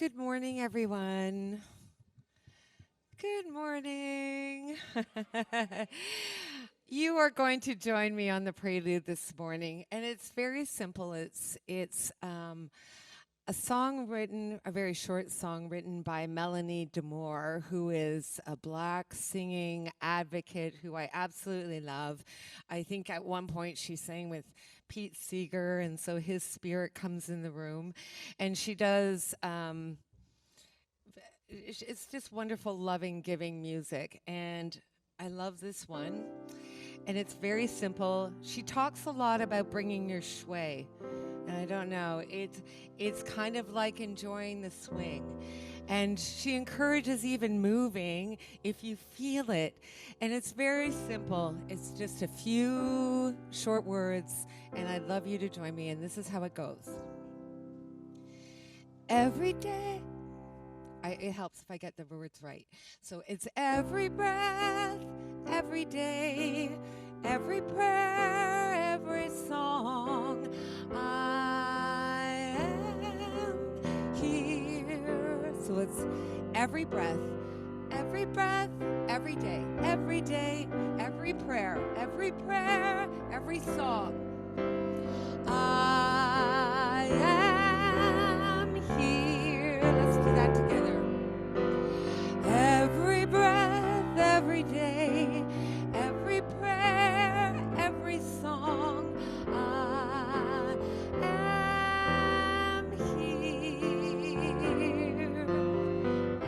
Good morning, everyone. Good morning. You are going to join me on the prelude this morning, and it's very simple. It's a song written, a very short song written by Melanie Demore, who is a Black singing advocate who I absolutely love. I think at one point she sang with Pete Seeger, and so his spirit comes in the room. And she does, it's just wonderful, loving, giving music. And I love this one. And it's very simple. She talks a lot about bringing your shui. And I don't know, it's kind of like enjoying the swing. And she encourages even moving if you feel it. And it's very simple. It's just a few short words, and I'd love you to join me. And this is how it goes. Every day, it helps if I get the words right. So it's every breath, every day, every prayer, every song. I am here. So it's every breath, every day, every prayer, every song. I am here. Let's do that together. Every breath, every day, every prayer, every song. I am here.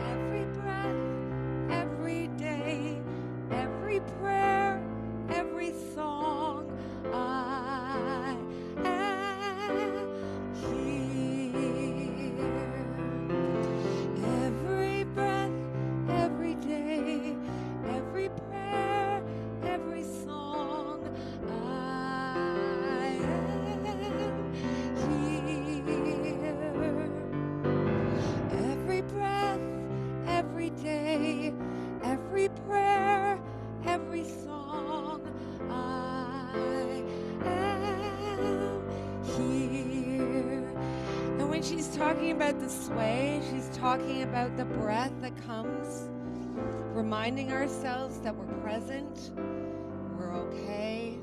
Every breath, every day, every prayer, every song. I am here. Every breath, every day, every prayer, every song. I am here. Every breath, every day, every prayer, every song. I am here. And when she's talking about the sway, she's talking about the breath that comes, reminding ourselves that we're present, we're okay,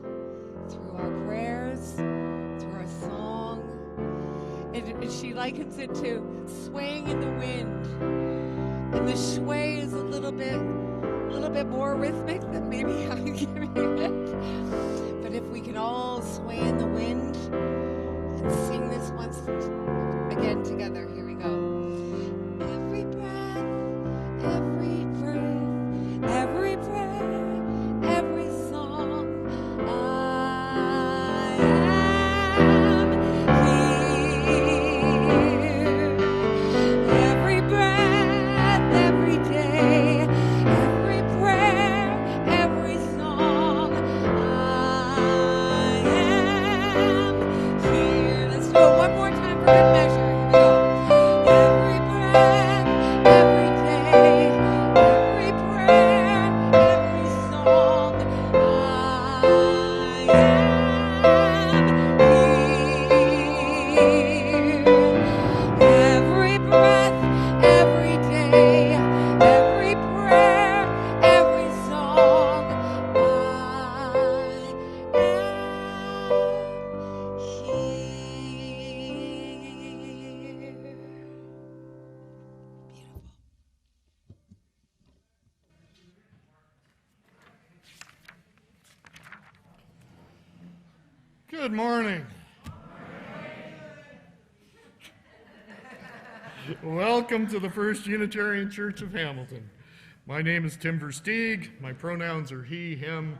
through our prayers, through our song. And she likens it to swaying in the wind. And the sway is a little bit more rhythmic than maybe I'm giving it. But if we can all sway in the wind and sing this once again together, here we go. Every breath, every breath, every prayer, every song. I am here. Every breath, every day, every prayer, every song. I am here. Let's do it one more time for good measure. Here we go. Every breath, every day, every prayer, every song. I am here. Every breath, every day, every prayer, every song. I am here. Beautiful. Good morning. Welcome to the First Unitarian Church of Hamilton. My name is Tim Versteeg. My pronouns are he, him,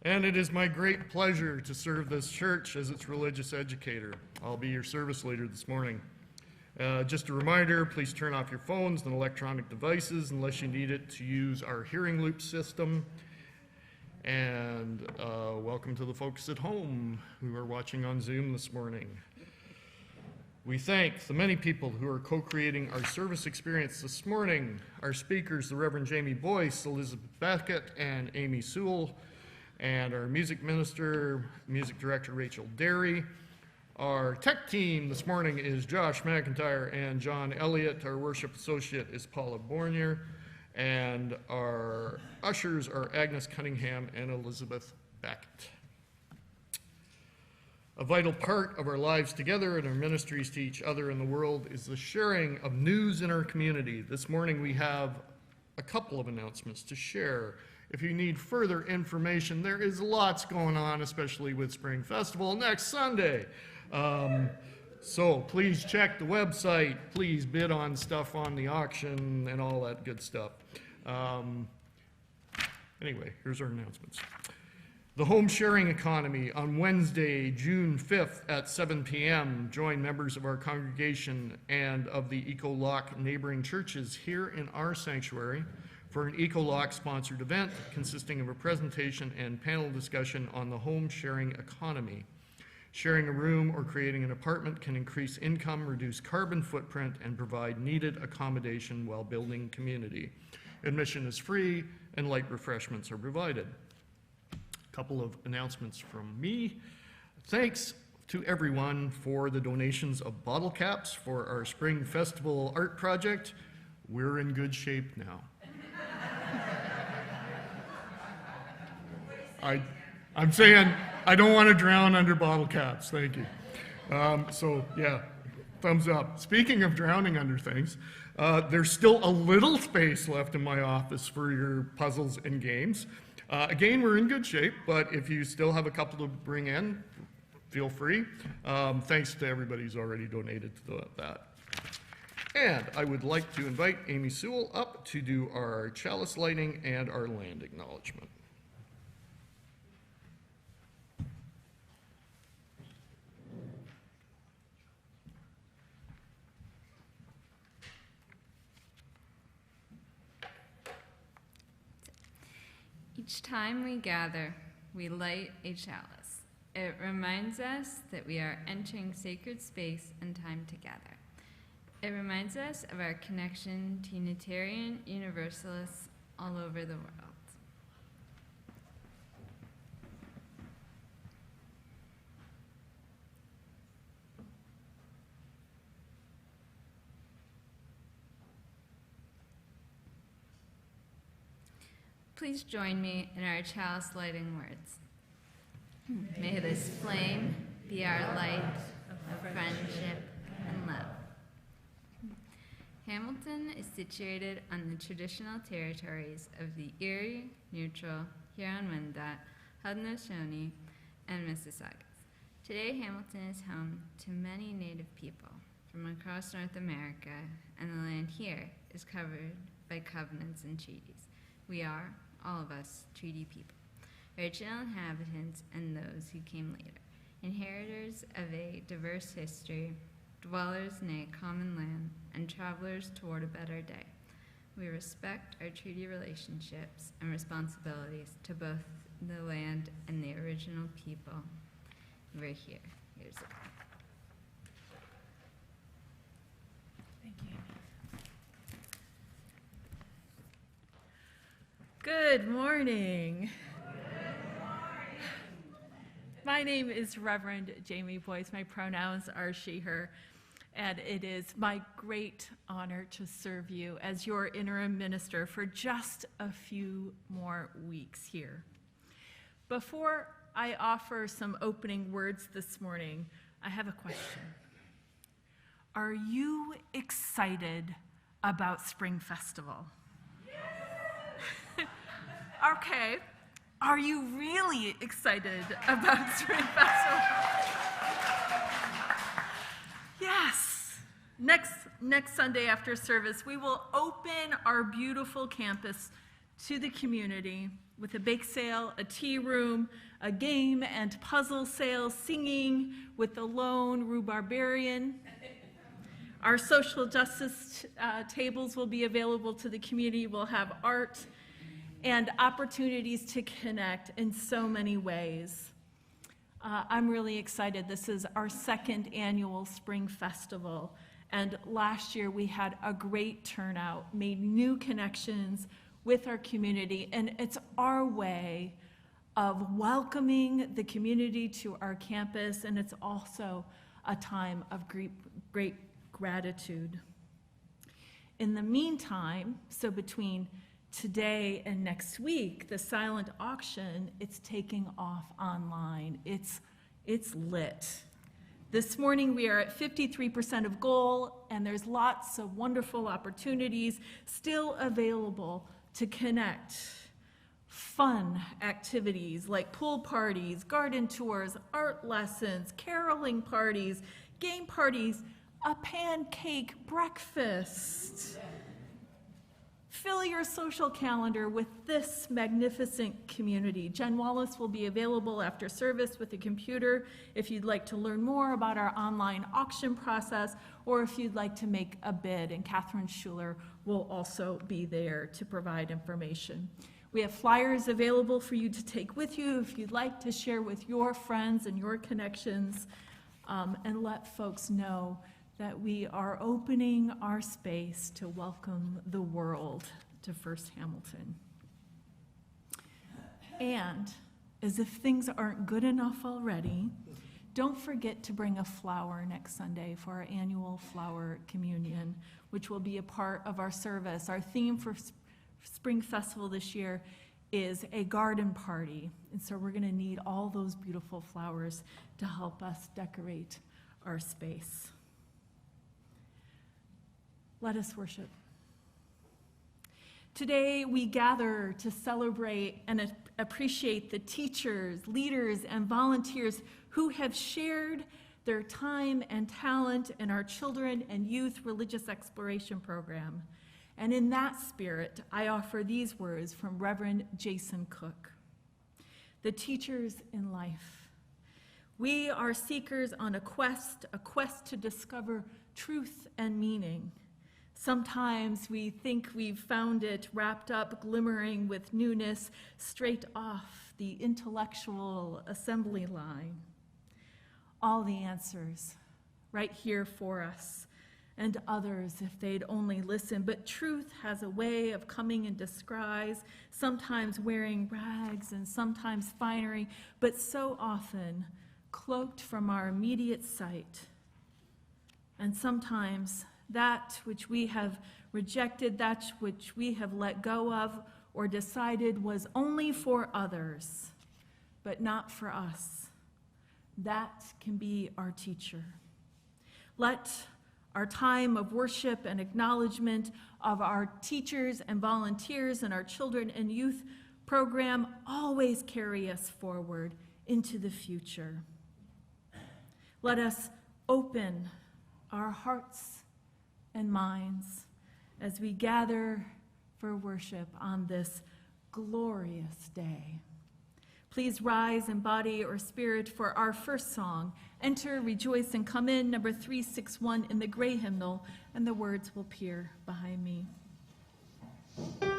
and it is my great pleasure to serve this church as its religious educator. I'll be your service leader this morning. Just a reminder, please turn off your phones and electronic devices unless you need it to use our hearing loop system. And welcome to the folks at home who are watching on Zoom this morning. We thank the many people who are co-creating our service experience this morning. Our speakers, the Reverend Jamie Boyce, Elizabeth Beckett, and Amy Sewell, and our music minister, music director Rachel Derry, Our tech team this morning is Josh McIntyre and John Elliott. Our worship associate is Paula Bornier. And our ushers are Agnes Cunningham and Elizabeth Beckett. A vital part of our lives together and our ministries to each other in the world is the sharing of news in our community. This morning we have a couple of announcements to share. If you need further information, there is lots going on, especially with Spring Festival next Sunday. So please check the website, please bid on stuff on the auction and all that good stuff. Anyway, here's our announcements. The home sharing economy on Wednesday, June 5th at 7 p.m. Join members of our congregation and of the Eco-Lock neighboring churches here in our sanctuary for an Eco-Lock sponsored event consisting of a presentation and panel discussion on the home sharing economy. Sharing a room or creating an apartment can increase income, reduce carbon footprint, and provide needed accommodation while building community. Admission is free and light refreshments are provided. A couple of announcements from me. Thanks to everyone for the donations of bottle caps for our Spring Festival art project. We're in good shape now. I'm saying I don't want to drown under bottle caps. Thank you. So yeah, thumbs up. Speaking of drowning under things, there's still a little space left in my office for your puzzles and games. Again, we're in good shape, but if you still have a couple to bring in, feel free. Thanks to everybody who's already donated to that. And I would like to invite Amy Sewell up to do our chalice lighting and our land acknowledgement. Each time we gather, we light a chalice. It reminds us that we are entering sacred space and time together. It reminds us of our connection to Unitarian Universalists all over the world. Please join me in our chalice lighting words. May this flame be our light of friendship and love. Hamilton is situated on the traditional territories of the Erie, Neutral, Huron-Wendat, Haudenosaunee, and Mississaugas. Today, Hamilton is home to many Native people from across North America, and the land here is covered by covenants and treaties. We are, all of us, treaty people, original inhabitants and those who came later, inheritors of a diverse history, dwellers in a common land, and travelers toward a better day. We respect our treaty relationships and responsibilities to both the land and the original people. We're here. Here's it. Thank you. Good morning. My name is Reverend Jamie Boyce. My pronouns are she, her, and it is my great honor to serve you as your interim minister for just a few more weeks here. Before I offer some opening words this morning, I have a question. Are you excited about Spring Festival? Okay. Are you really excited about Spring Festival? Yes. Next Sunday after service, we will open our beautiful campus to the community with a bake sale, a tea room, a game and puzzle sale, singing with the lone rhubarbarian. Our social justice tables will be available to the community. We'll have art and opportunities to connect in so many ways. I'm really excited. This is our second annual Spring Festival, and last year we had a great turnout, made new connections with our community, and it's our way of welcoming the community to our campus, and it's also a time of great gratitude. In the meantime, so between today and next week, the silent auction, it's taking off online. It's lit. This morning we are at 53% of goal, and there's lots of wonderful opportunities still available to connect. Fun activities like pool parties, garden tours, art lessons, caroling parties, game parties, a pancake breakfast. Fill your social calendar with this magnificent community. Jen Wallace will be available after service with a computer if you'd like to learn more about our online auction process or if you'd like to make a bid, and Catherine Schuler will also be there to provide information. We have flyers available for you to take with you if you'd like to share with your friends and your connections, and let folks know that we are opening our space to welcome the world to First Hamilton. And as if things aren't good enough already, don't forget to bring a flower next Sunday for our annual flower communion, which will be a part of our service. Our theme for Spring Festival this year is a garden party, and so we're going to need all those beautiful flowers to help us decorate our space. Let us worship. Today we gather to celebrate and appreciate the teachers, leaders, and volunteers who have shared their time and talent in our children and youth religious exploration program. And in that spirit, I offer these words from Reverend Jason Cook. The teachers in life. We are seekers on a quest to discover truth and meaning. Sometimes we think we've found it wrapped up, glimmering with newness, straight off the intellectual assembly line. All the answers right here for us, and others if they'd only listen. But truth has a way of coming in disguise, sometimes wearing rags and sometimes finery, but so often cloaked from our immediate sight. And sometimes that which we have rejected, that which we have let go of or decided was only for others, but not for us, that can be our teacher. Let our time of worship and acknowledgement of our teachers and volunteers and our children and youth program always carry us forward into the future. Let us open our hearts and minds as we gather for worship on this glorious day. Please rise in body or spirit for our first song, Enter, Rejoice, and Come In, number 361 in the gray hymnal, and the words will appear behind me. Thank you.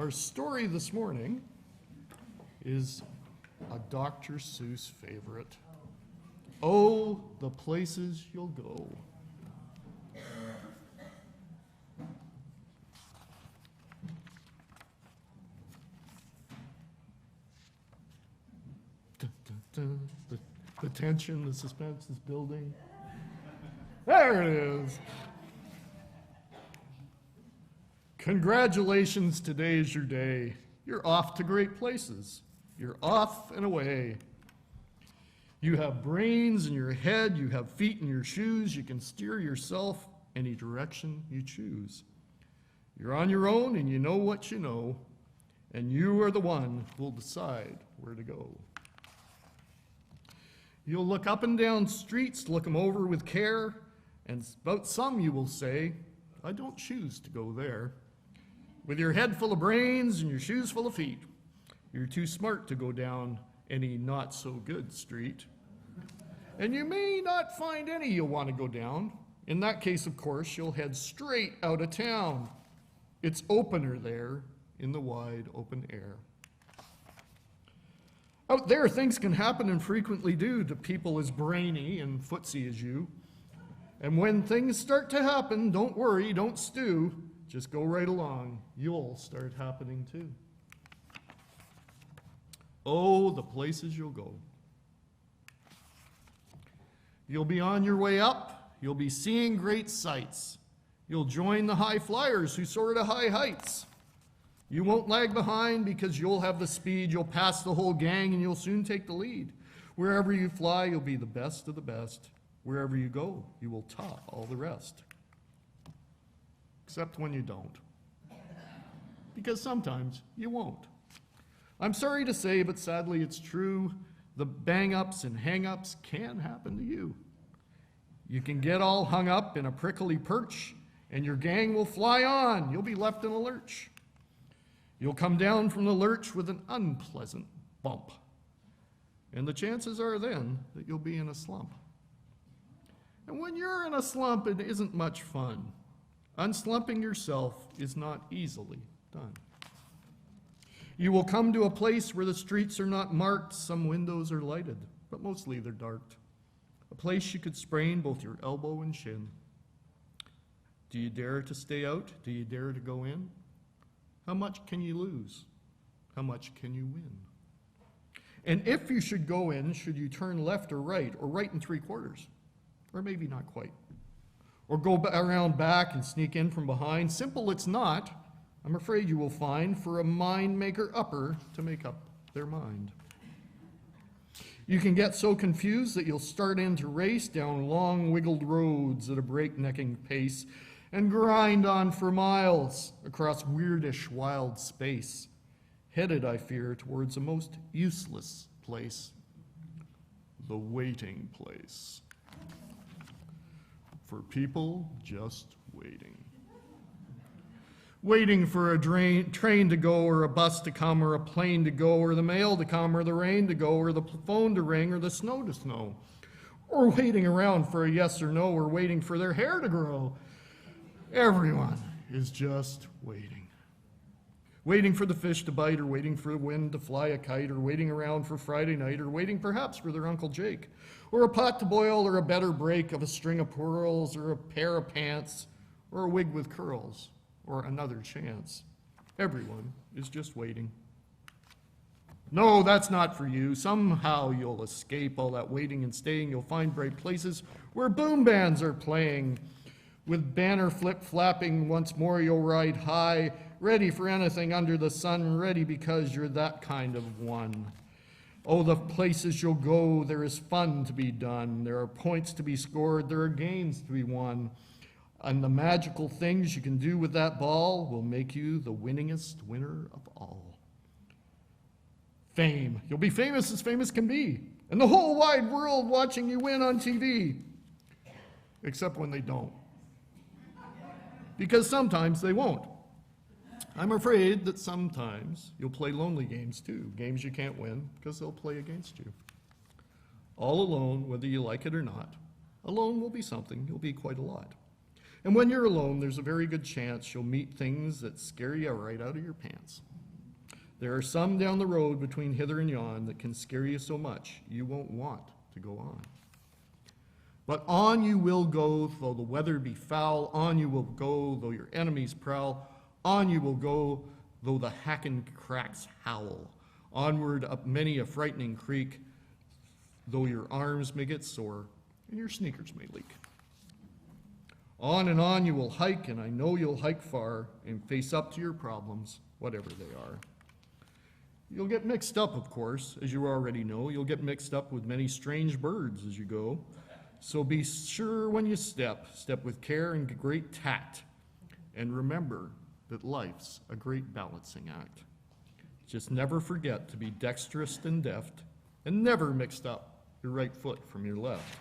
Our story this morning is a Dr. Seuss favorite. Oh, the places you'll go. Dun, dun, dun. The tension, the suspense is building. There it is. Congratulations, today is your day. You're off to great places. You're off and away. You have brains in your head, you have feet in your shoes, you can steer yourself any direction you choose. You're on your own and you know what you know, and you are the one who will decide where to go. You'll look up and down streets, look them over with care, and about some you will say, I don't choose to go there. With your head full of brains and your shoes full of feet, you're too smart to go down any not-so-good street. And you may not find any you'll want to go down. In that case, of course, you'll head straight out of town. It's opener there in the wide open air. Out there, things can happen and frequently do to people as brainy and footsy as you. And when things start to happen, don't worry, don't stew. Just go right along. You'll start happening too. Oh, the places you'll go. You'll be on your way up. You'll be seeing great sights. You'll join the high flyers who soar to high heights. You won't lag behind because you'll have the speed. You'll pass the whole gang and you'll soon take the lead. Wherever you fly, you'll be the best of the best. Wherever you go, you will top all the rest. Except when you don't. Because sometimes you won't. I'm sorry to say, but sadly it's true. The bang-ups and hang-ups can happen to you. You can get all hung up in a prickly perch, and your gang will fly on. You'll be left in a lurch. You'll come down from the lurch with an unpleasant bump. And the chances are then that you'll be in a slump. And when you're in a slump, it isn't much fun. Unslumping yourself is not easily done. You will come to a place where the streets are not marked, some windows are lighted, but mostly they're dark. A place you could sprain both your elbow and shin. Do you dare to stay out? Do you dare to go in? How much can you lose? How much can you win? And if you should go in, should you turn left or right and 3/4? Or maybe not quite. Or go around back and sneak in from behind? Simple it's not. I'm afraid you will find for a mind maker upper to make up their mind. You can get so confused that you'll start in to race down long wiggled roads at a breaknecking pace and grind on for miles across weirdish wild space, headed, I fear, towards a most useless place, the waiting place. For people just waiting. Waiting for a train to go, or a bus to come, or a plane to go, or the mail to come, or the rain to go, or the phone to ring, or the snow to snow. Or waiting around for a yes or no, or waiting for their hair to grow. Everyone is just waiting. Waiting for the fish to bite, or waiting for the wind to fly a kite, or waiting around for Friday night, or waiting perhaps for their Uncle Jake, or a pot to boil, or a better break of a string of pearls, or a pair of pants, or a wig with curls, or another chance. Everyone is just waiting. No, that's not for you. Somehow you'll escape all that waiting and staying. You'll find bright places where boom bands are playing. With banner flip-flapping, once more you'll ride high, ready for anything under the sun, ready because you're that kind of one. Oh, the places you'll go, there is fun to be done. There are points to be scored. There are games to be won. And the magical things you can do with that ball will make you the winningest winner of all. Fame. You'll be famous as famous can be. And the whole wide world watching you win on TV. Except when they don't. Because sometimes they won't. I'm afraid that sometimes you'll play lonely games too. Games you can't win because they'll play against you. All alone, whether you like it or not. Alone will be something. You'll be quite a lot. And when you're alone, there's a very good chance you'll meet things that scare you right out of your pants. There are some down the road between hither and yon that can scare you so much you won't want to go on. But on you will go, though the weather be foul. On you will go, though your enemies prowl. On you will go, though the hackened cracks howl. Onward up many a frightening creek, though your arms may get sore and your sneakers may leak. On and on you will hike, and I know you'll hike far and face up to your problems, whatever they are. You'll get mixed up, of course, as you already know. You'll get mixed up with many strange birds as you go. So be sure when you step with care and great tact. And remember that life's a great balancing act. Just never forget to be dexterous and deft, and never mixed up your right foot from your left.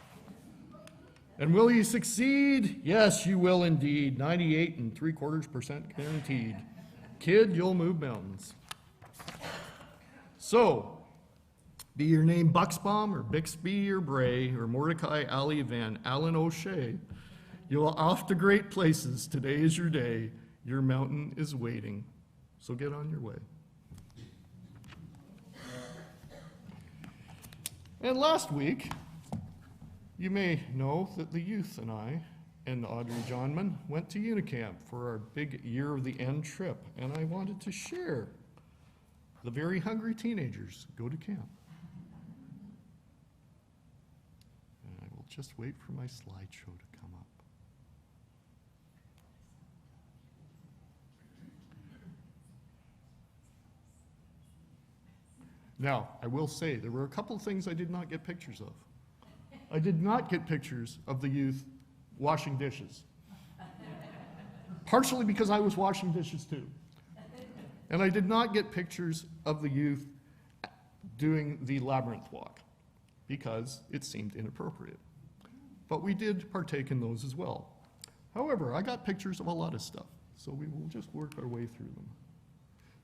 And will you succeed? Yes, you will indeed. 98.75% guaranteed. Kid, you'll move mountains. So, be your name Buxbaum or Bixby or Bray or Mordecai Ali Van Allen O'Shea, you'll off to great places. Today is your day. Your mountain is waiting. So get on your way. And last week, you may know that the youth and I and Audrey Johnman went to Unicamp for our big Year of the End trip, and I wanted to share the very hungry teenagers go to camp. And I will just wait for my slideshow to come up. Now, I will say there were a couple of things I did not get pictures of. I did not get pictures of the youth washing dishes. Partially because I was washing dishes too. And I did not get pictures of the youth doing the labyrinth walk because it seemed inappropriate. But we did partake in those as well. However, I got pictures of a lot of stuff, so we will just work our way through them.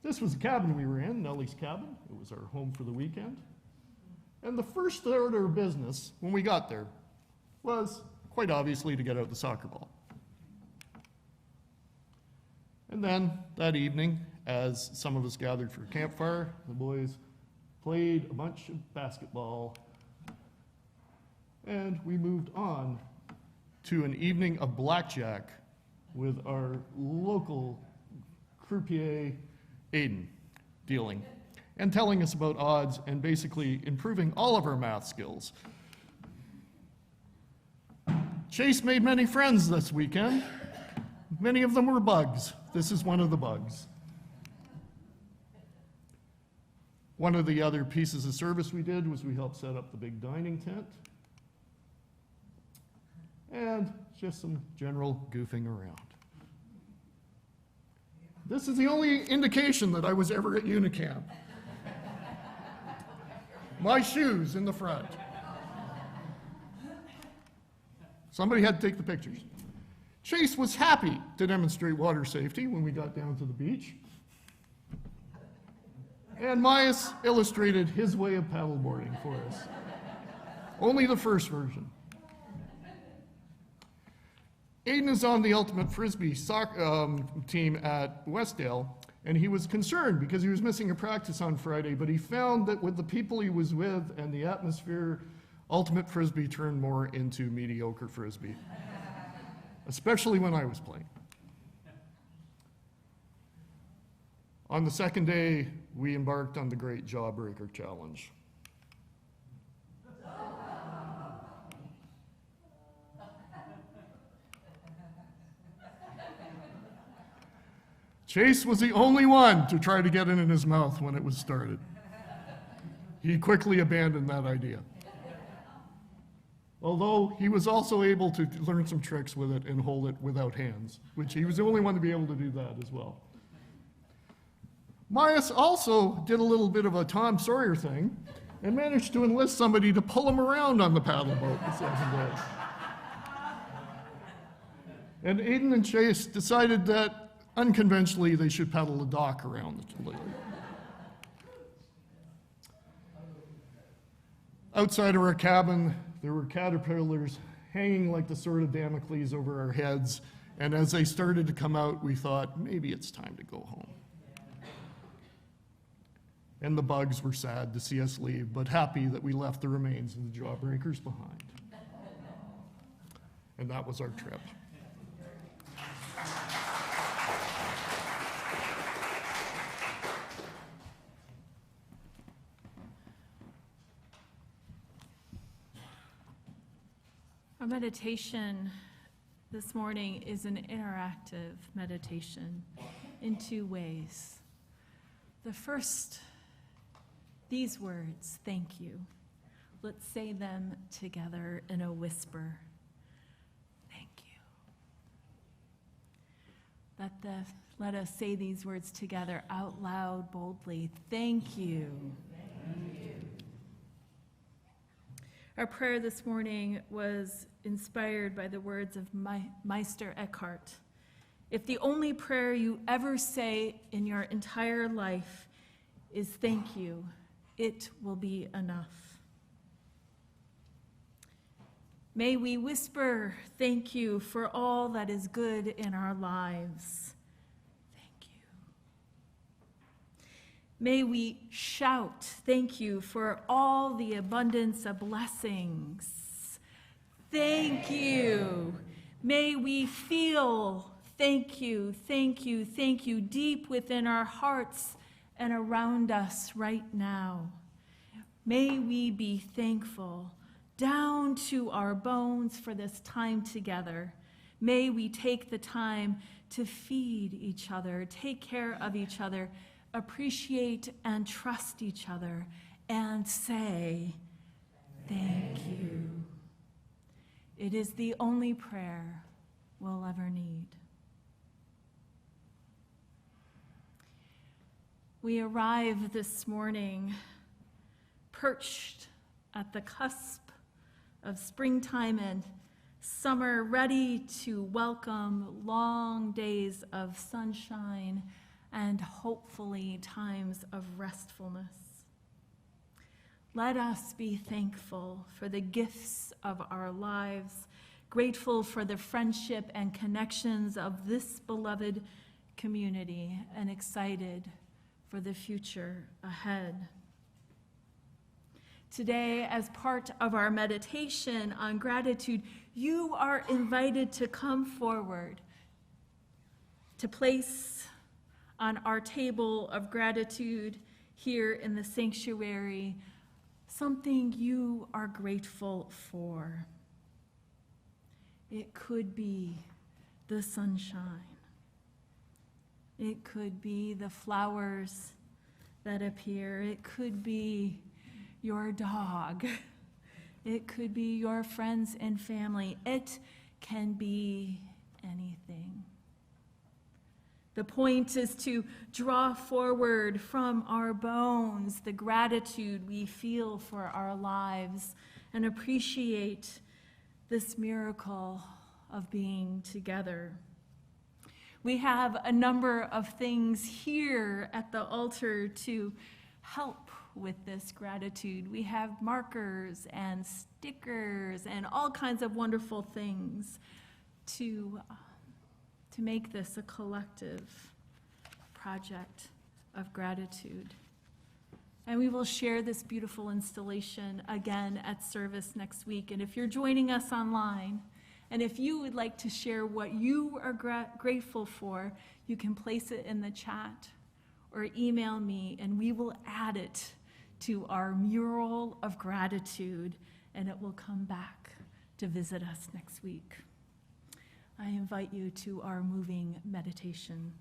This was the cabin we were in, Nellie's cabin. It was our home for the weekend. And the first order of business when we got there was, quite obviously, to get out the soccer ball. And then that evening, as some of us gathered for a campfire, the boys played a bunch of basketball, and we moved on to an evening of blackjack with our local croupier, Aiden, dealing and telling us about odds and basically improving all of our math skills. Chase made many friends this weekend. Many of them were bugs. This is one of the bugs. One of the other pieces of service we did was we helped set up the big dining tent. And just some general goofing around. This is the only indication that I was ever at Unicamp. My shoes in the front. Somebody had to take the pictures. Chase was happy to demonstrate water safety when we got down to the beach. And Myas illustrated his way of paddleboarding for us. Only the first version. Aiden is on the Ultimate Frisbee team at Westdale, and he was concerned because he was missing a practice on Friday, but he found that with the people he was with and the atmosphere, Ultimate Frisbee turned more into mediocre Frisbee, especially when I was playing. On the second day, we embarked on the Great Jawbreaker Challenge. Chase was the only one to try to get it in his mouth when it was started. He quickly abandoned that idea. Although he was also able to learn some tricks with it and hold it without hands, which he was the only one to be able to do that as well. Myas also did a little bit of a Tom Sawyer thing and managed to enlist somebody to pull him around on the paddle boat the second day. And Aiden and Chase decided that unconventionally, they should paddle the dock around the lake. Outside of our cabin, there were caterpillars hanging like the sword of Damocles over our heads, and as they started to come out, we thought, maybe it's time to go home. and the bugs were sad to see us leave, but happy that we left the remains of the jawbreakers behind. And that was our trip. Our meditation this morning is an interactive meditation in two ways. The first, these words, thank you. Let's say them together in a whisper. Thank you. Let us say these words together out loud, boldly. Thank you. Thank you. Our prayer this morning was inspired by the words of Meister Eckhart. If the only prayer you ever say in your entire life is thank you, it will be enough. May we whisper thank you for all that is good in our lives. Thank you. May we shout thank you for all the abundance of blessings. Thank you. May we feel thank you, thank you, thank you deep within our hearts and around us right now. May we be thankful down to our bones for this time together. May we take the time to feed each other, take care of each other, appreciate and trust each other, and say, thank you. It is the only prayer we'll ever need. We arrive this morning perched at the cusp of springtime and summer, ready to welcome long days of sunshine and hopefully times of restfulness. Let us be thankful for the gifts of our lives, grateful for the friendship and connections of this beloved community, and excited for the future ahead. Today, as part of our meditation on gratitude, you are invited to come forward to place on our table of gratitude here in the sanctuary something you are grateful for. It could be the sunshine. It could be the flowers that appear. It could be your dog. It could be your friends and family. It can be anything. The point is to draw forward from our bones the gratitude we feel for our lives and appreciate this miracle of being together. We have a number of things here at the altar to help with this gratitude. We have markers and stickers and all kinds of wonderful things to make this a collective project of gratitude. And we will share this beautiful installation again at service next week. And if you're joining us online, and if you would like to share what you are grateful for, you can place it in the chat or email me, and we will add it to our mural of gratitude, and it will come back to visit us next week. I invite you to our moving meditation.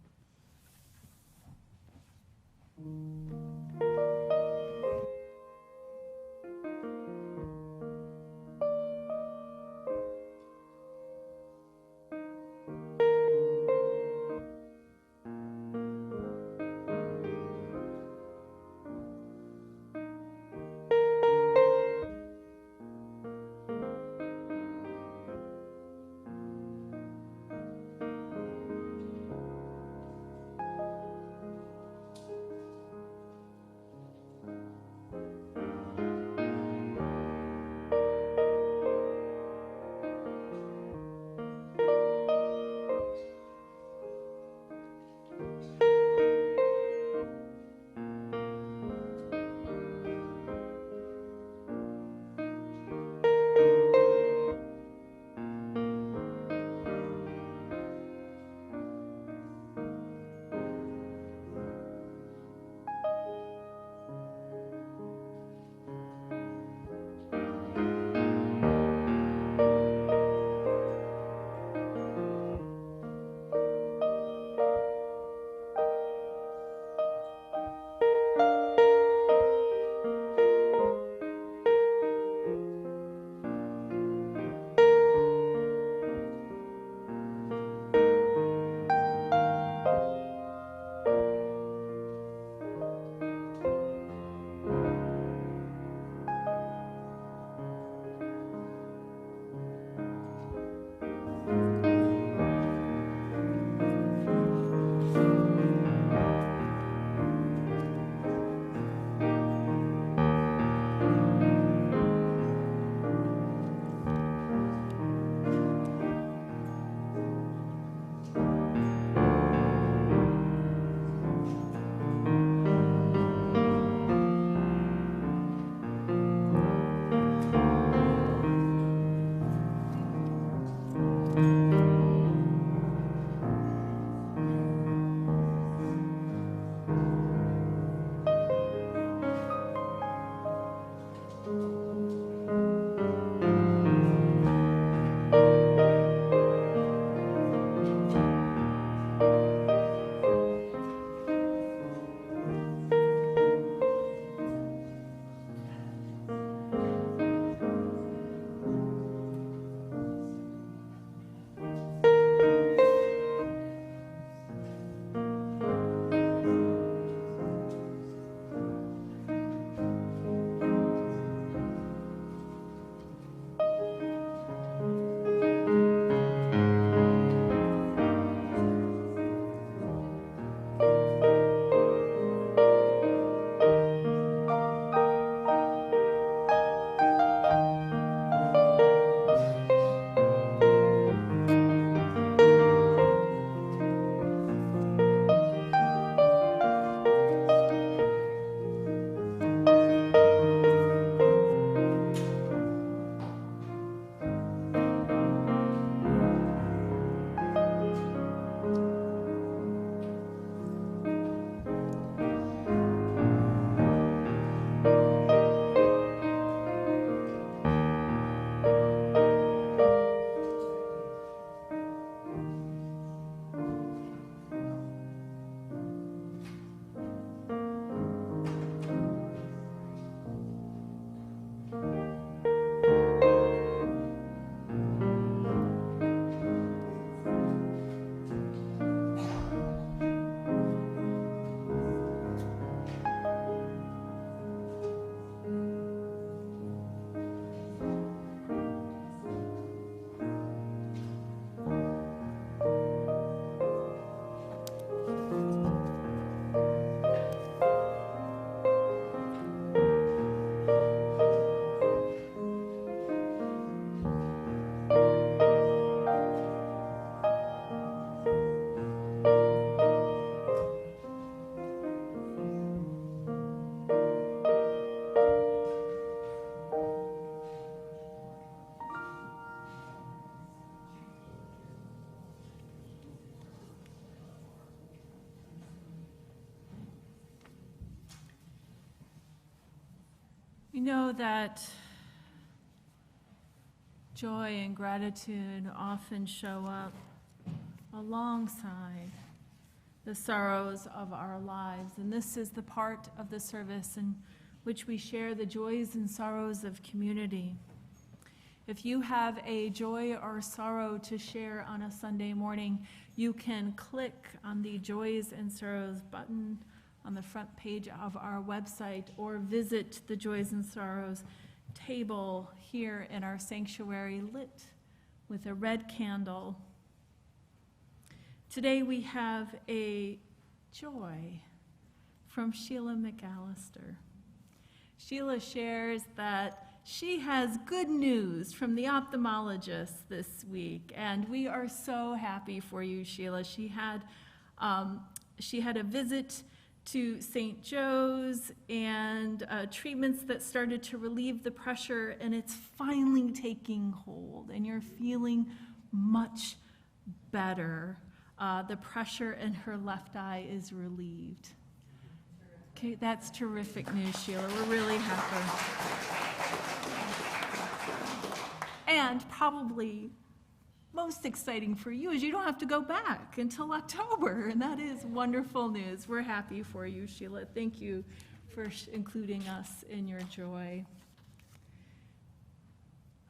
know that joy and gratitude often show up alongside the sorrows of our lives, and this is the part of the service in which we share the joys and sorrows of community. If you have a joy or sorrow to share on a Sunday morning, you can click on the Joys and Sorrows button on the front page of our website, or visit the Joys and Sorrows table here in our sanctuary, lit with a red candle. Today we have a joy from Sheila McAllister. Sheila shares that she has good news from the ophthalmologist this week, and we are so happy for you, Sheila. She had a visit to St. Joe's and treatments that started to relieve the pressure, and it's finally taking hold, and you're feeling much better. The pressure in her left eye is relieved. Okay, that's terrific news, Sheila. We're really happy. And probably most exciting for you is you don't have to go back until October, and that is wonderful news. We're happy for you, Sheila. Thank you for including us in your joy.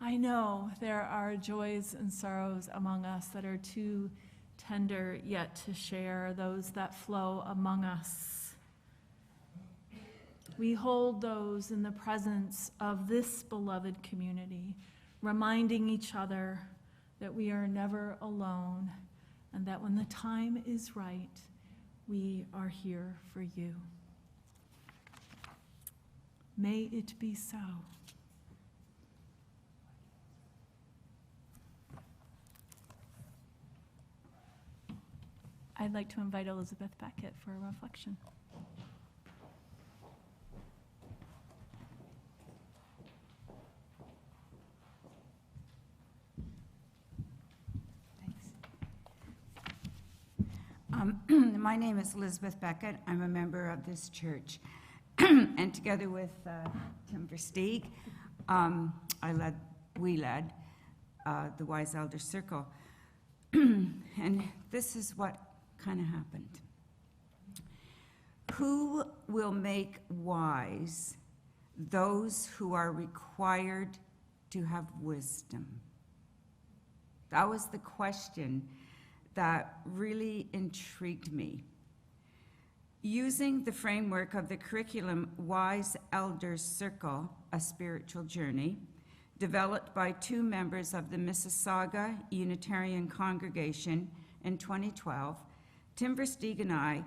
I know there are joys and sorrows among us that are too tender yet to share, those that flow among us. We hold those in the presence of this beloved community, reminding each other that we are never alone, and that when the time is right, we are here for you. May it be so. I'd like to invite Elizabeth Beckett for a reflection. My name is Elizabeth Beckett. I'm a member of this church. And together with Tim Versteeg, we led the Wise Elder Circle. And this is what kind of happened. Who will make wise those who are required to have wisdom? That was the question that really intrigued me. Using the framework of the curriculum Wise Elders Circle, A Spiritual Journey, developed by 2 members of the Mississauga Unitarian congregation in 2012, Tim Versteeg and I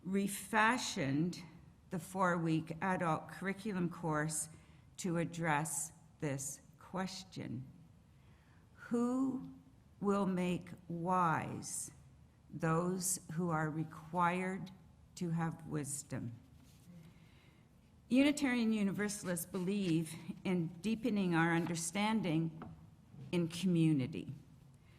refashioned the 4-week adult curriculum course to address this question. Who will make wise those who are required to have wisdom? Unitarian Universalists believe in deepening our understanding in community.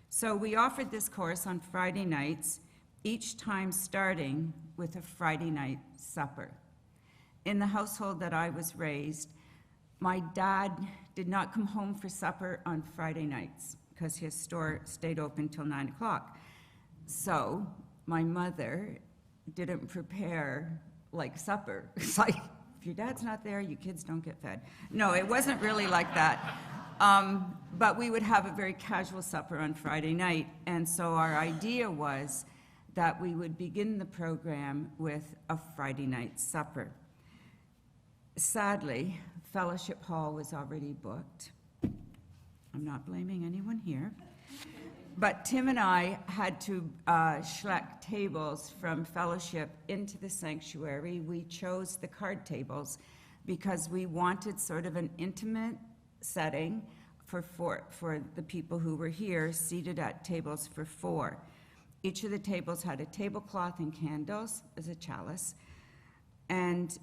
So we offered this course on Friday nights, each time starting with a Friday night supper. In the household that I was raised, my dad did not come home for supper on Friday nights because his store stayed open till 9 o'clock. So my mother didn't prepare like supper. It's like, if your dad's not there, you kids don't get fed. No, it wasn't really like that. But we would have a very casual supper on Friday night. And so our idea was that we would begin the program with a Friday night supper. Sadly, Fellowship Hall was already booked. I'm not blaming anyone here. But Tim and I had to schleck tables from Fellowship into the sanctuary. We chose the card tables because we wanted sort of an intimate setting for the people who were here, seated at tables for 4. Each of the tables had a tablecloth and candles as a chalice. And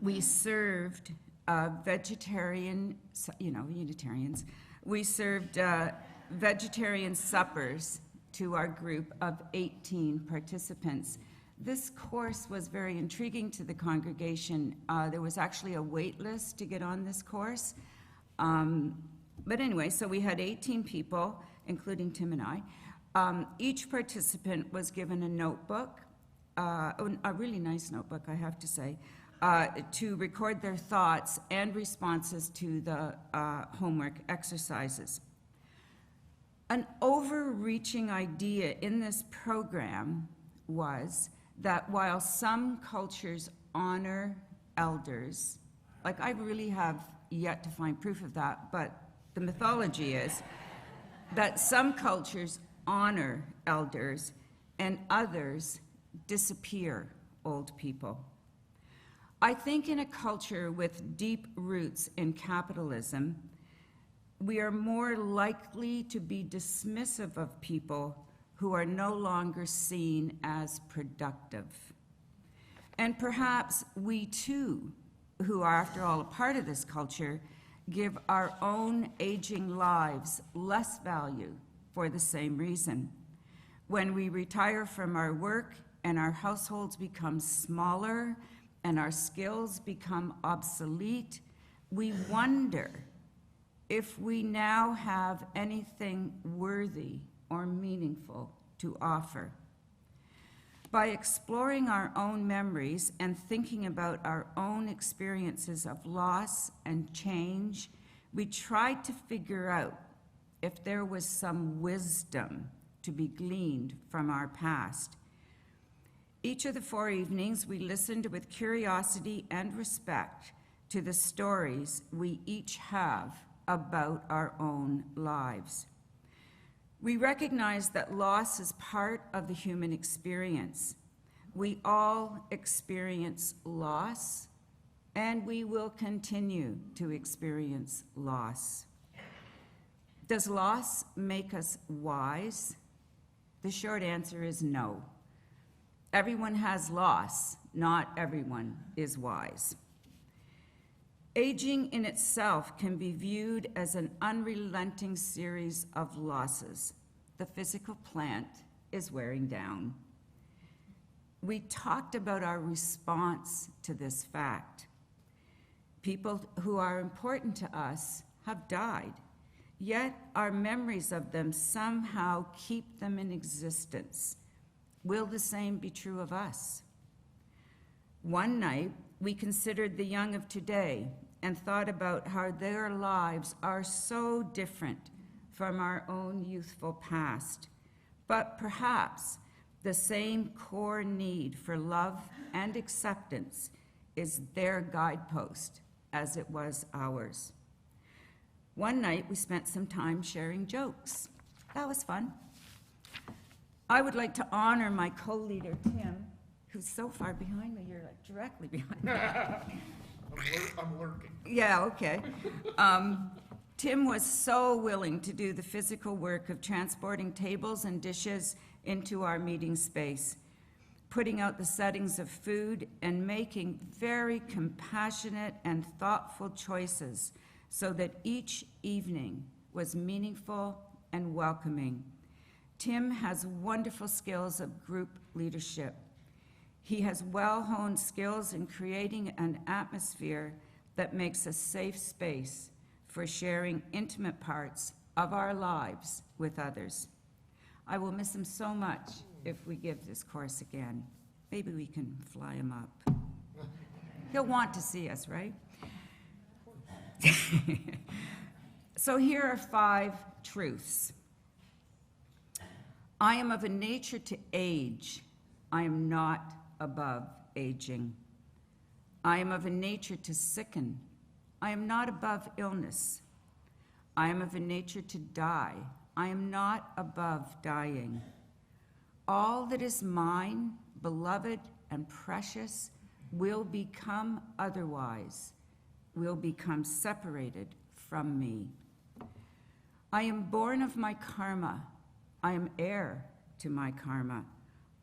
we served vegetarian, Unitarians, we served vegetarian suppers to our group of 18 participants This course was very intriguing to the congregation. There was actually a wait list to get on this course. But anyway, so we had 18 people, including Tim and I. Each participant was given a notebook, a really nice notebook, I have to say, to record their thoughts and responses to the homework exercises. An overreaching idea in this program was that while some cultures honor elders, like I really have yet to find proof of that, but the mythology is that some cultures honor elders and others disappear old people. I think in a culture with deep roots in capitalism, we are more likely to be dismissive of people who are no longer seen as productive. And perhaps we too, who are after all a part of this culture, give our own aging lives less value for the same reason. When we retire from our work and our households become smaller and our skills become obsolete, we wonder if we now have anything worthy or meaningful to offer. By exploring our own memories and thinking about our own experiences of loss and change, we tried to figure out if there was some wisdom to be gleaned from our past. Each of the 4 evenings, we listened with curiosity and respect to the stories we each have about our own lives. We recognize that loss is part of the human experience. We all experience loss, and we will continue to experience loss. Does loss make us wise? The short answer is no. Everyone has loss, not everyone is wise. Aging in itself can be viewed as an unrelenting series of losses. The physical plant is wearing down. We talked about our response to this fact. People who are important to us have died, yet our memories of them somehow keep them in existence. Will the same be true of us? One night, we considered the young of today and thought about how their lives are so different from our own youthful past. But perhaps the same core need for love and acceptance is their guidepost as it was ours. One night, we spent some time sharing jokes. That was fun. I would like to honor my co-leader, Tim, who's so far behind me. You're like directly behind me. I'm lurking. Yeah, okay. Tim was so willing to do the physical work of transporting tables and dishes into our meeting space, putting out the settings of food, and making very compassionate and thoughtful choices so that each evening was meaningful and welcoming. Tim has wonderful skills of group leadership. He has well-honed skills in creating an atmosphere that makes a safe space for sharing intimate parts of our lives with others. I will miss him so much if we give this course again. Maybe we can fly him up. He'll want to see us, right? So here are 5 truths. I am of a nature to age. I am not above aging. I am of a nature to sicken. I am not above illness. I am of a nature to die. I am not above dying. All that is mine, beloved and precious, will become otherwise, will become separated from me. I am born of my karma. I am heir to my karma.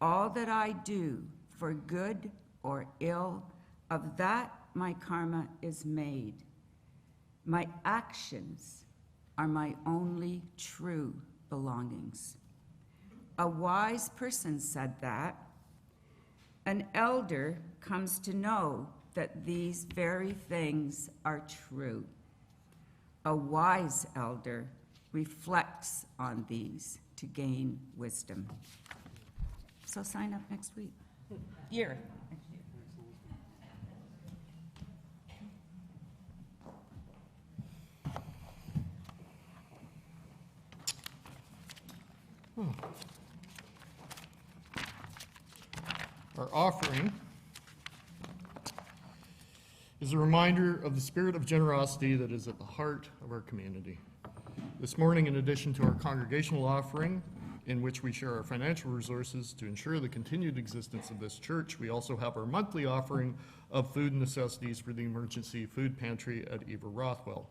All that I do, for good or ill, of that my karma is made. My actions are my only true belongings. A wise person said that, An elder comes to know that these very things are true. A wise elder reflects on these to gain wisdom. So sign up next week. Year. Our offering is a reminder of the spirit of generosity that is at the heart of our community. This morning, in addition to our congregational offering, in which we share our financial resources to ensure the continued existence of this church, we also have our monthly offering of food and necessities for the emergency food pantry at Eva Rothwell.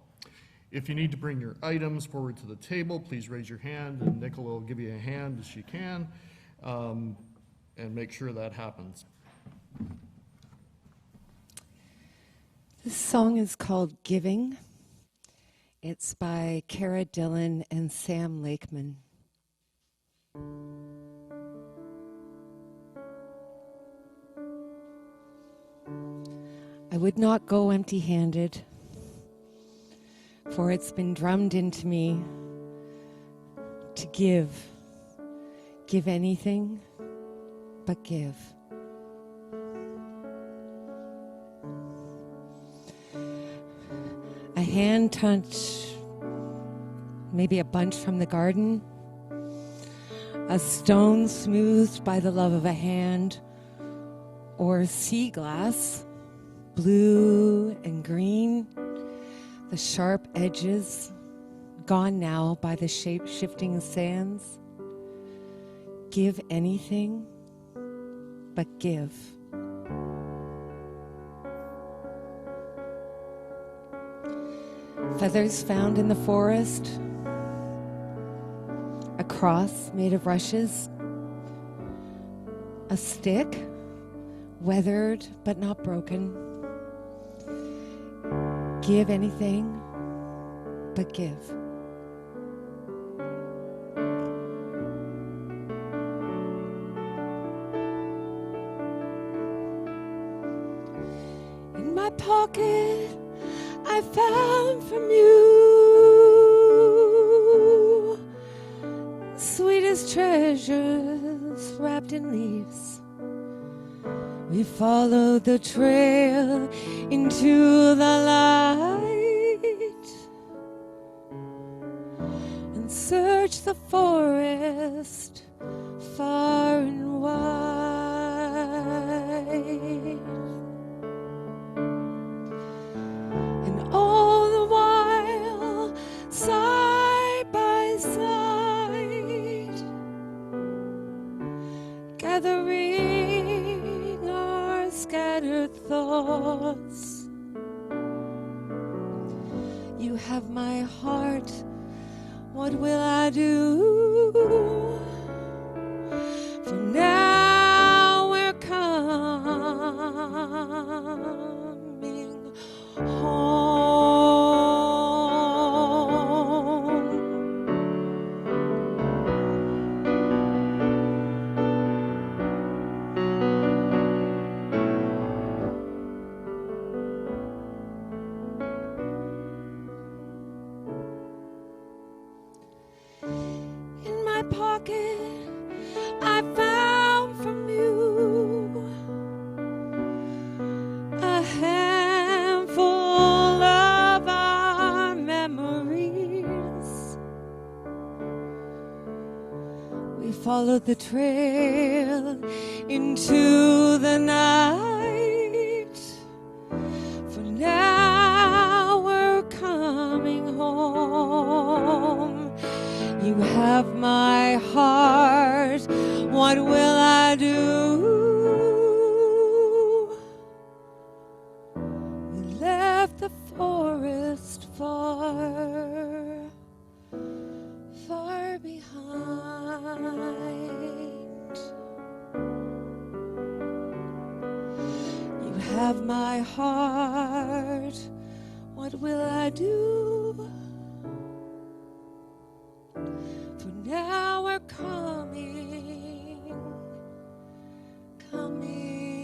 If you need to bring your items forward to the table, please raise your hand, and Nicola will give you a hand as she can, and make sure that happens. This song is called Giving. It's by Cara Dillon and Sam Lakeman. I would not go empty-handed, for it's been drummed into me to give anything but give. A hand touch, maybe a bunch from the garden, a stone smoothed by the love of a hand, or sea glass, blue and green, the sharp edges gone now by the shape-shifting sands. Give anything but give. Feathers found in the forest, a cross made of rushes, a stick, weathered but not broken. Give anything but give. In my pocket I found from you sweetest treasures wrapped in leaves. We followed the trail into the light and searched the forest far and wide. And all the while, side by side, gathering our scattered thoughts. You have my heart, what will I do? For now we're coming home. In my pocket I found from you a handful of our memories. We followed the trail into the night. For now we're coming home. You have my heart, what will I do? We left the forest far, far behind. You have my heart, what will I do? For now we're coming, coming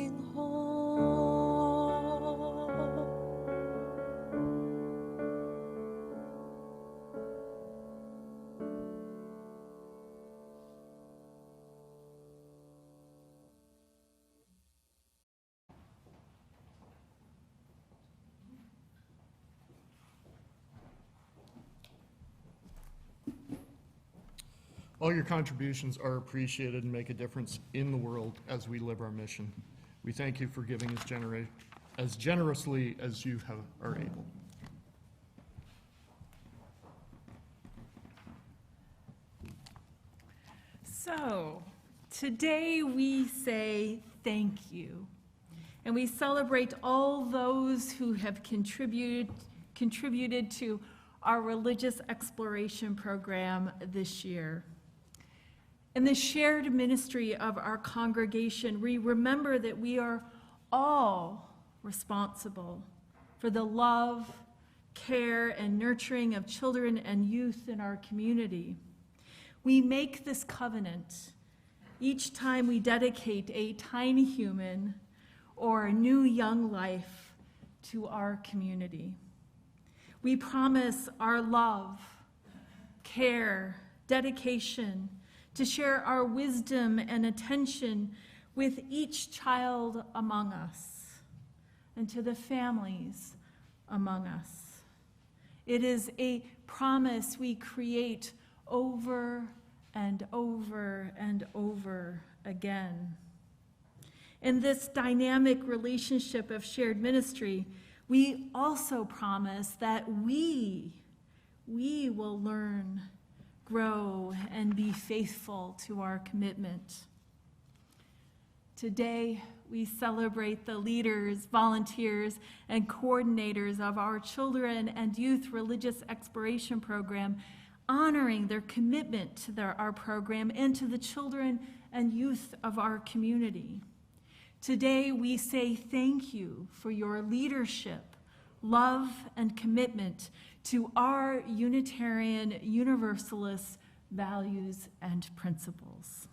All your contributions are appreciated and make a difference in the world as we live our mission. We thank you for giving as generously as you are able. So, today we say thank you, and we celebrate all those who have contributed to our religious exploration program this year. In the shared ministry of our congregation, we remember that we are all responsible for the love, care, and nurturing of children and youth in our community. We make this covenant each time we dedicate a tiny human or a new young life to our community. We promise our love, care, dedication to share our wisdom and attention with each child among us and to the families among us. It is a promise we create over and over and over again. In this dynamic relationship of shared ministry, we also promise that we will learn, grow, and be faithful to our commitment. Today, we celebrate the leaders, volunteers, and coordinators of our children and youth religious exploration program, honoring their commitment to our program and to the children and youth of our community. Today, we say thank you for your leadership, love, and commitment to our Unitarian Universalist values and principles.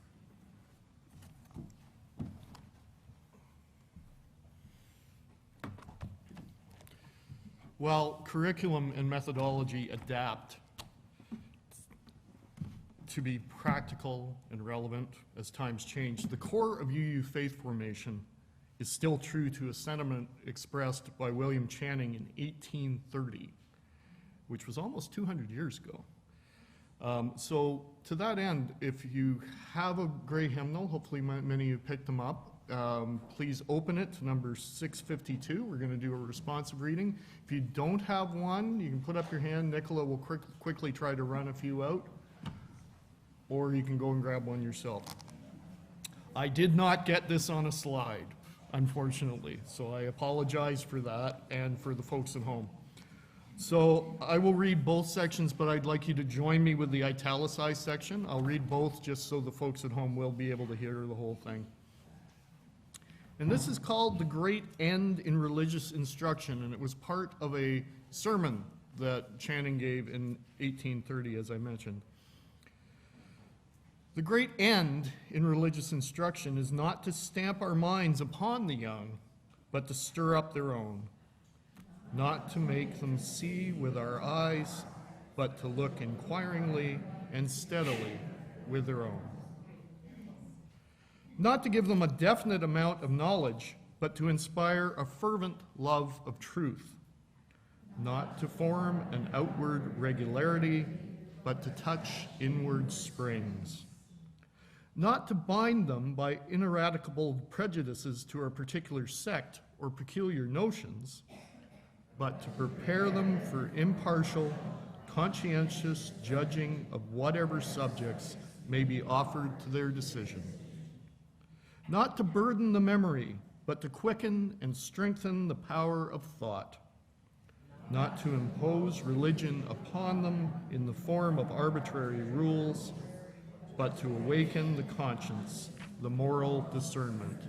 While curriculum and methodology adapt to be practical and relevant as times change, the core of UU faith formation is still true to a sentiment expressed by William Channing in 1830, which was almost 200 years ago. So to that end, if you have a gray hymnal, hopefully many of you picked them up, please open it to number 652. We're going to do a responsive reading. If you don't have one, you can put up your hand. Nicola will quickly try to run a few out, or you can go and grab one yourself. I did not get this on a slide, unfortunately, so I apologize for that and for the folks at home. So I will read both sections, but I'd like you to join me with the italicized section. I'll read both just so the folks at home will be able to hear the whole thing. And this is called The Great End in Religious Instruction, and it was part of a sermon that Channing gave in 1830, as I mentioned. The great end in religious instruction is not to stamp our minds upon the young, but to stir up their own. Not to make them see with our eyes, but to look inquiringly and steadily with their own. Not to give them a definite amount of knowledge, but to inspire a fervent love of truth. Not to form an outward regularity, but to touch inward springs. Not to bind them by ineradicable prejudices to a particular sect or peculiar notions, but to prepare them for impartial, conscientious judging of whatever subjects may be offered to their decision. Not to burden the memory, but to quicken and strengthen the power of thought. Not to impose religion upon them in the form of arbitrary rules, but to awaken the conscience, the moral discernment.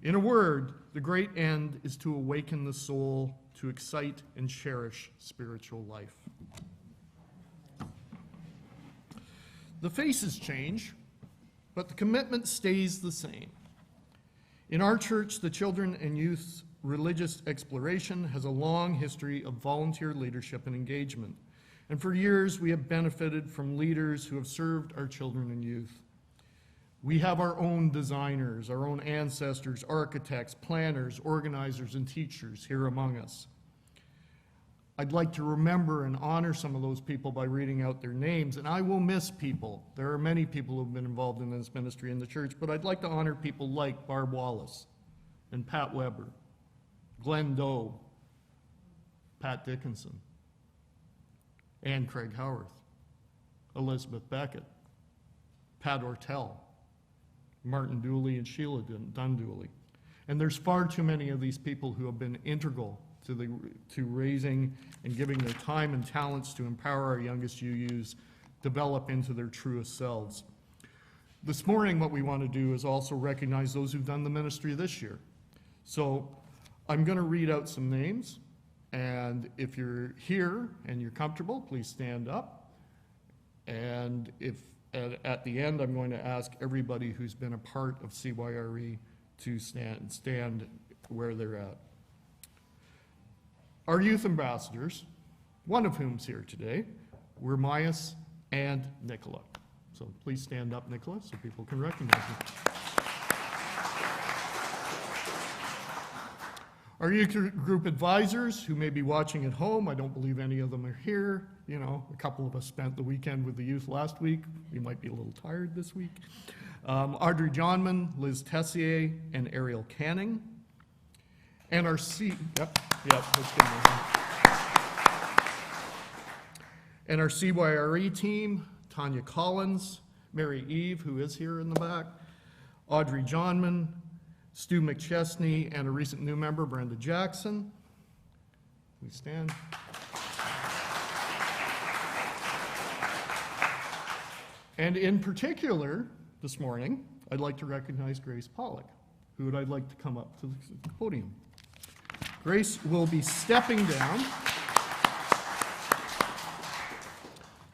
In a word, the great end is to awaken the soul to excite and cherish spiritual life. The faces change, but the commitment stays the same. In our church, the children and youth's religious exploration has a long history of volunteer leadership and engagement. And for years, we have benefited from leaders who have served our children and youth. We have our own designers, our own ancestors, architects, planners, organizers, and teachers here among us. I'd like to remember and honor some of those people by reading out their names, and I will miss people. There are many people who've been involved in this ministry in the church, but I'd like to honor people like Barb Wallace and Pat Weber, Glenn Doe, Pat Dickinson, Ann Craig Howarth, Elizabeth Beckett, Pat Ortell, Martin Dooley, and Sheila Dundooley. And there's far too many of these people who have been integral to raising and giving their time and talents to empower our youngest UUs develop into their truest selves. This morning, what we want to do is also recognize those who've done the ministry this year. So I'm going to read out some names, and if you're here and you're comfortable, please stand up. And if at the end, I'm going to ask everybody who's been a part of CYRE to stand where they're at. Our youth ambassadors, one of whom's here today, were Myas and Nicola. So please stand up, Nicola, so people can recognize you. Our youth group advisors, who may be watching at home, I don't believe any of them are here. You know, a couple of us spent the weekend with the youth last week. We might be a little tired this week. Audrey Johnman, Liz Tessier, and Ariel Canning. And our that's good. And our CYRE team, Tanya Collins, Mary Eve, who is here in the back, Audrey Johnman, Stu McChesney, and a recent new member, Brenda Jackson. We stand. And in particular, this morning, I'd like to recognize Grace Pollock, who I'd like to come up to the podium. Grace will be stepping down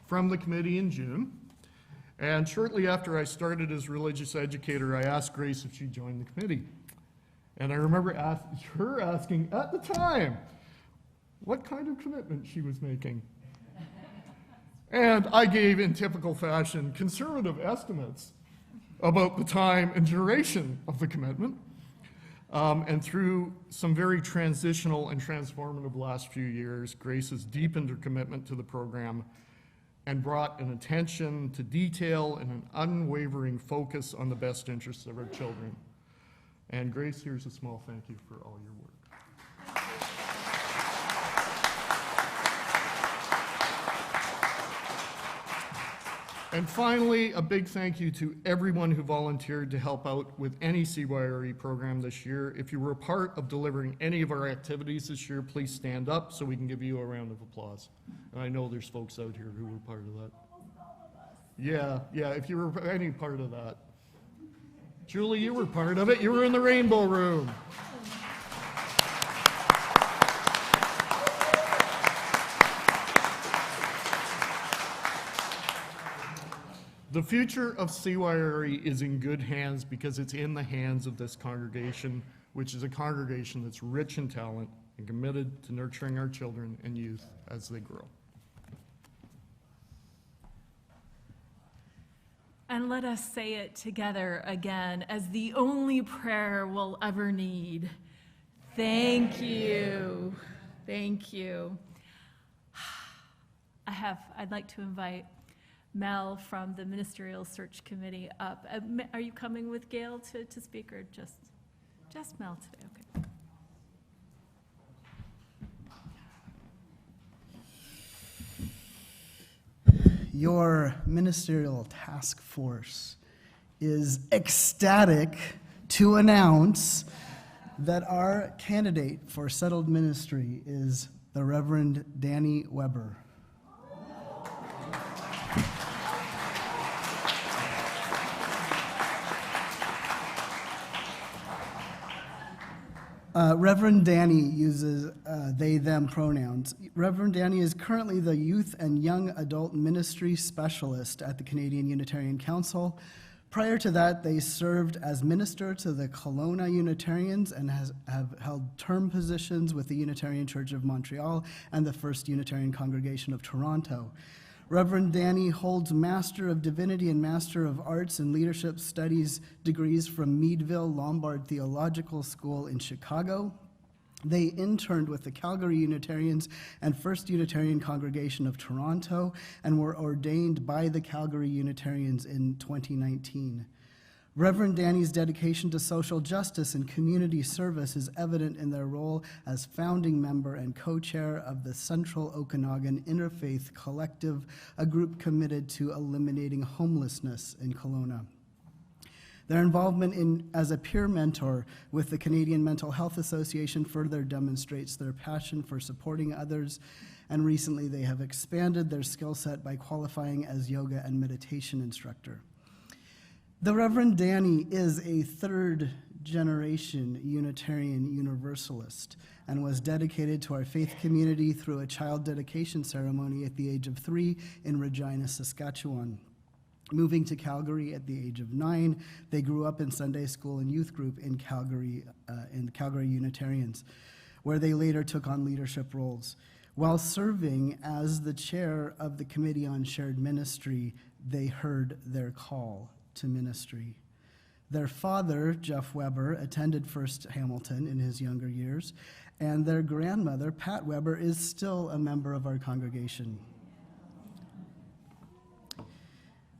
from the committee in June. And shortly after I started as religious educator, I asked Grace if she'd join the committee. And I remember her asking at the time what kind of commitment she was making. And I gave, in typical fashion, conservative estimates about the time and duration of the commitment. And through some very transitional and transformative last few years, Grace has deepened her commitment to the program and brought an attention to detail and an unwavering focus on the best interests of our children. And Grace, here's a small thank you for all your work. And finally, a big thank you to everyone who volunteered to help out with any CYRE program this year. If you were a part of delivering any of our activities this year, please stand up so we can give you a round of applause. And I know there's folks out here who were part of that. Yeah, if you were any part of that. Julie, you were part of it. You were in the Rainbow Room. The future of CYRE is in good hands because it's in the hands of this congregation, which is a congregation that's rich in talent and committed to nurturing our children and youth as they grow. And let us say it together again as the only prayer we'll ever need. Thank you. Thank you. I'd like to invite Mel from the Ministerial Search Committee up. Are you coming with Gail to speak, or just Mel today? Okay. Your ministerial task force is ecstatic to announce that our candidate for settled ministry is the Reverend Danny Weber. Reverend Danny uses they, them pronouns. Reverend Danny is currently the Youth and Young Adult Ministry Specialist at the Canadian Unitarian Council. Prior to that, they served as minister to the Kelowna Unitarians and have held term positions with the Unitarian Church of Montreal and the First Unitarian Congregation of Toronto. Reverend Danny holds Master of Divinity and Master of Arts and Leadership Studies degrees from Meadville Lombard Theological School in Chicago. They interned with the Calgary Unitarians and First Unitarian Congregation of Toronto and were ordained by the Calgary Unitarians in 2019. Reverend Danny's dedication to social justice and community service is evident in their role as founding member and co-chair of the Central Okanagan Interfaith Collective, a group committed to eliminating homelessness in Kelowna. Their involvement as a peer mentor with the Canadian Mental Health Association further demonstrates their passion for supporting others, and recently they have expanded their skill set by qualifying as yoga and meditation instructor. The Reverend Danny is a third-generation Unitarian Universalist and was dedicated to our faith community through a child dedication ceremony at the age of 3 in Regina, Saskatchewan. Moving to Calgary at the age of 9, they grew up in Sunday school and youth group in Calgary Unitarians, where they later took on leadership roles. While serving as the chair of the Committee on Shared Ministry, they heard their call to ministry. Their father, Jeff Weber, attended First Hamilton in his younger years, and their grandmother, Pat Weber, is still a member of our congregation.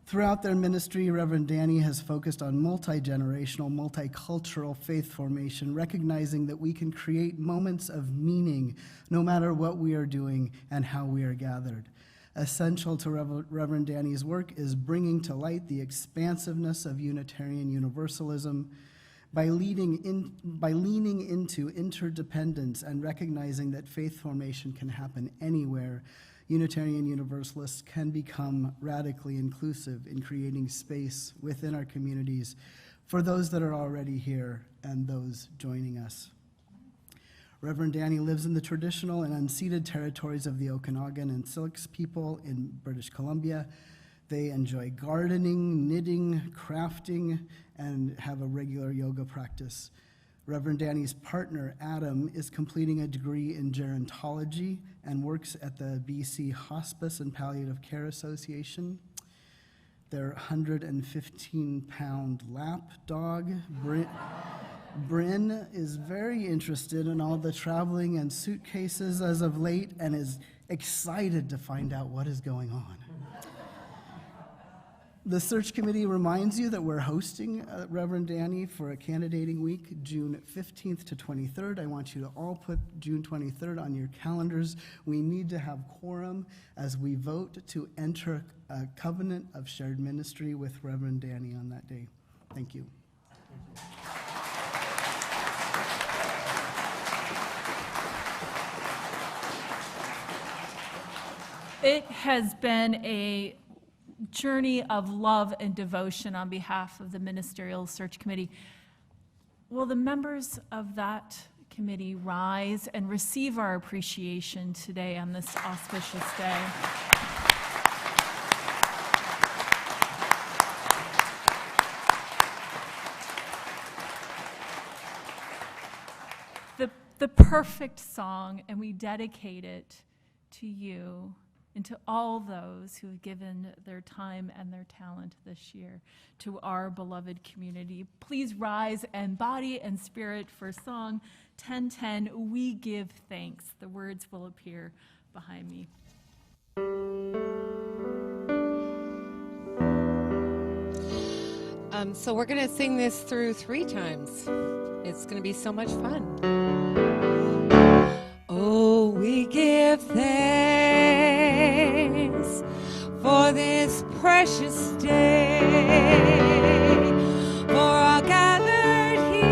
Throughout their ministry, Reverend Danny has focused on multi-generational, multicultural faith formation, recognizing that we can create moments of meaning no matter what we are doing and how we are gathered. Essential to Reverend Danny's work is bringing to light the expansiveness of Unitarian Universalism by leaning into interdependence and recognizing that faith formation can happen anywhere. Unitarian Universalists can become radically inclusive in creating space within our communities for those that are already here and those joining us. Reverend Danny lives in the traditional and unceded territories of the Okanagan and Syilx people in British Columbia. They enjoy gardening, knitting, crafting, and have a regular yoga practice. Reverend Danny's partner, Adam, is completing a degree in gerontology and works at the BC Hospice and Palliative Care Association. Their 115-pound lap dog, Bryn, is very interested in all the traveling and suitcases as of late and is excited to find out what is going on. The search committee reminds you that we're hosting Reverend Danny for a candidating week, June 15th to 23rd. I want you to all put June 23rd on your calendars. We need to have quorum as we vote to enter a covenant of shared ministry with Reverend Danny on that day. Thank you. It has been a journey of love and devotion on behalf of the Ministerial Search Committee. Will the members of that committee rise and receive our appreciation today on this auspicious day? The perfect song, and we dedicate it to you and to all those who have given their time and their talent this year to our beloved community. Please rise and body and spirit for song 1010, We Give Thanks. The words will appear behind me. So we're going to sing this through 3 times. It's going to be so much fun. Oh, we give thanks for this precious day, for our gathered here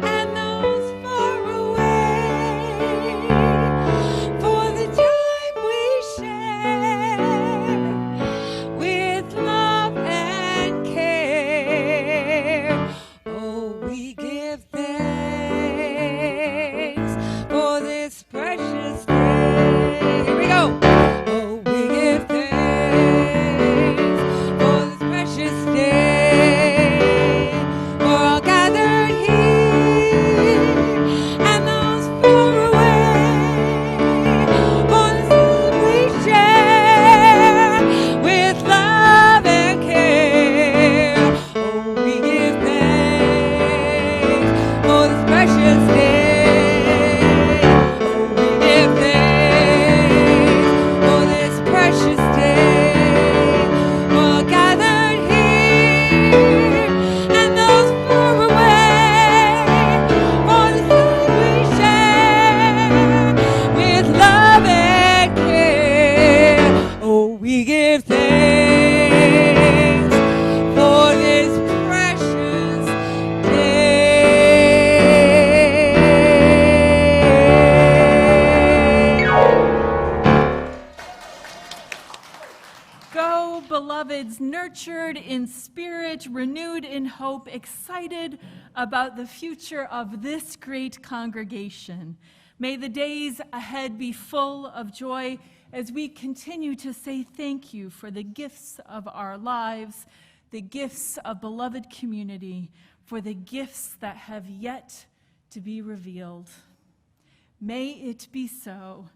and those far away, for the time we share with love and care. Oh, we give thanks for this precious day. Here we go. Oh, we give thanks you, beloveds, nurtured in spirit, renewed in hope, excited about the future of this great congregation. May the days ahead be full of joy as we continue to say thank you for the gifts of our lives, the gifts of beloved community, for the gifts that have yet to be revealed. May it be so,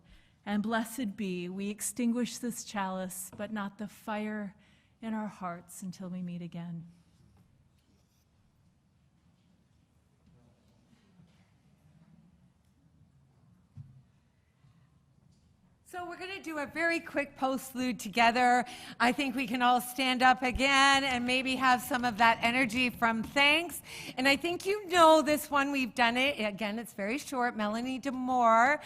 and blessed be. We extinguish this chalice, but not the fire in our hearts until we meet again. So we're going to do a very quick postlude together. I think we can all stand up again and maybe have some of that energy from thanks. And I think you know this one. We've done it. Again, it's very short. Melanie DeMoore.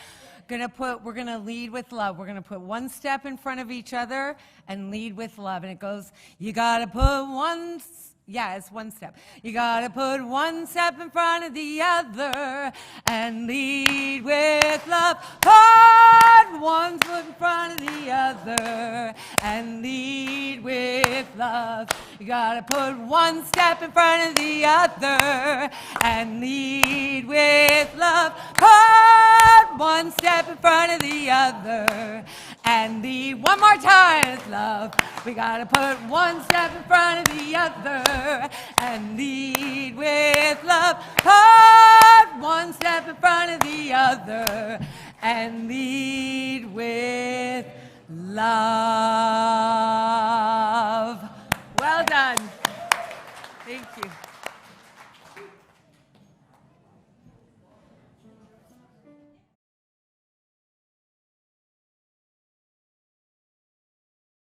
We're going to lead with love. We're going to put one step in front of each other and lead with love. And it goes, you got to put one it's one step. You gotta put one step in front of the other and lead with love. Put one foot in front of the other and lead with love. You gotta put one step in front of the other and lead with love. Put one step in front of the other and lead. One more time, it's love. We gotta put one step in front of the other and lead with love. Put one step in front of the other and lead with love.